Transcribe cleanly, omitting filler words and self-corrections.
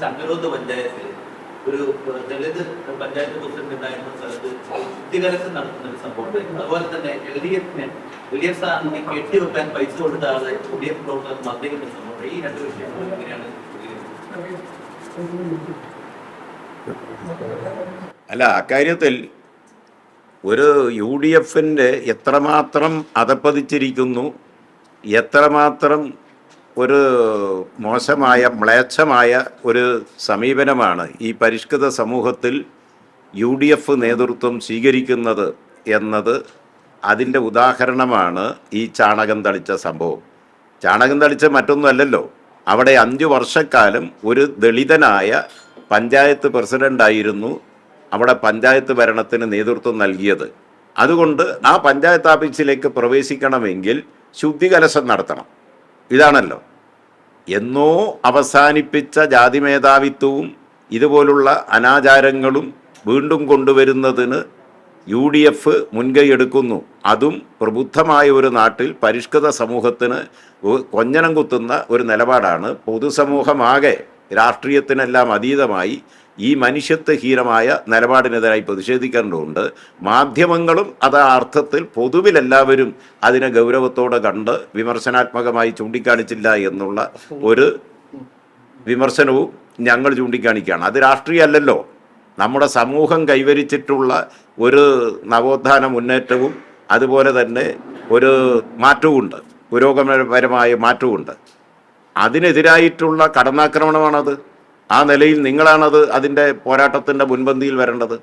ചങ്ങരോത്ത് പഞ്ചായത്തിൽ ഒരു ദളിത് പഞ്ചായത്ത് പ്രസിഡന്റ് ഉണ്ടായിരുന്ന സ്ഥലത്ത് കുട്ടികൾക്ക് നടത്തുന്ന ഒരു സംഭവം. അതുപോലെ തന്നെ LDF സ്ഥാനാർത്ഥി കെട്ടിവെക്കാൻ പൈസ കൊടുത്ത ആളെ LDF പ്രവർത്തകർ മർദ്ദിക്കുന്ന സംഭവം. ഈ രണ്ട് വിഷയങ്ങൾ എങ്ങനെയാണ്? അല്ല, അക്കാര്യത്തിൽ ഒരു UDFന്റെ എത്രമാത്രം അധപ്പതിച്ചിരിക്കുന്നു, എത്രമാത്രം ഒരു മോശമായ മ്ലേച്ഛമായ ഒരു സമീപനമാണ് ഈ പരിഷ്കൃത സമൂഹത്തിൽ UDF നേതൃത്വം സ്വീകരിക്കുന്നത് എന്നത് അതിൻ്റെ ഉദാഹരണമാണ് ഈ ചാണകം തളിച്ച സംഭവം. ചാണകം തളിച്ച മറ്റൊന്നുമല്ലല്ലോ, അവിടെ 5 വർഷക്കാലം ഒരു ദളിതനായ പഞ്ചായത്ത് പ്രസിഡൻ്റായിരുന്നു അവിടെ പഞ്ചായത്ത് ഭരണത്തിന് നേതൃത്വം നൽകിയത്. അതുകൊണ്ട് ആ പഞ്ചായത്ത് ഓഫീസിലേക്ക് പ്രവേശിക്കണമെങ്കിൽ ശുദ്ധികലശം നടത്തണം. ഇതാണല്ലോ എന്നോ അവസാനിപ്പിച്ച ജാതി മേധാവിത്വവും ഇതുപോലുള്ള അനാചാരങ്ങളും വീണ്ടും കൊണ്ടുവരുന്നതിന് UDF മുൻകൈയെടുക്കുന്നു. അതും പ്രബുദ്ധമായ ഒരു നാട്ടിൽ പരിഷ്കൃത സമൂഹത്തിന് കൊഞ്ഞനം കുത്തുന്ന ഒരു നിലപാടാണ്. പൊതുസമൂഹമാകെ രാഷ്ട്രീയത്തിനെല്ലാം അതീതമായി ഈ മനുഷ്യത്വഹീനമായ നിലപാടിനെതിരായി പ്രതിഷേധിക്കേണ്ടതുണ്ട്. മാധ്യമങ്ങളും അത് ആ അർത്ഥത്തിൽ പൊതുവിലെല്ലാവരും അതിനെ ഗൗരവത്തോടെ കണ്ട് വിമർശനാത്മകമായി ചൂണ്ടിക്കാണിച്ചില്ല എന്നുള്ള ഒരു വിമർശനവും ഞങ്ങൾ ചൂണ്ടിക്കാണിക്കുകയാണ്. അത് രാഷ്ട്രീയമല്ലല്ലോ, നമ്മുടെ സമൂഹം കൈവരിച്ചിട്ടുള്ള ഒരു നവോത്ഥാന മുന്നേറ്റവും അതുപോലെ തന്നെ ഒരു മാറ്റവുമുണ്ട്, പുരോഗമനപരമായ മാറ്റവുമുണ്ട്. അതിനെതിരായിട്ടുള്ള കടന്നാക്രമണമാണത്. ആ നിലയിൽ നിങ്ങളാണത് അതിൻ്റെ പോരാട്ടത്തിൻ്റെ മുൻപന്തിയിൽ വരേണ്ടത്.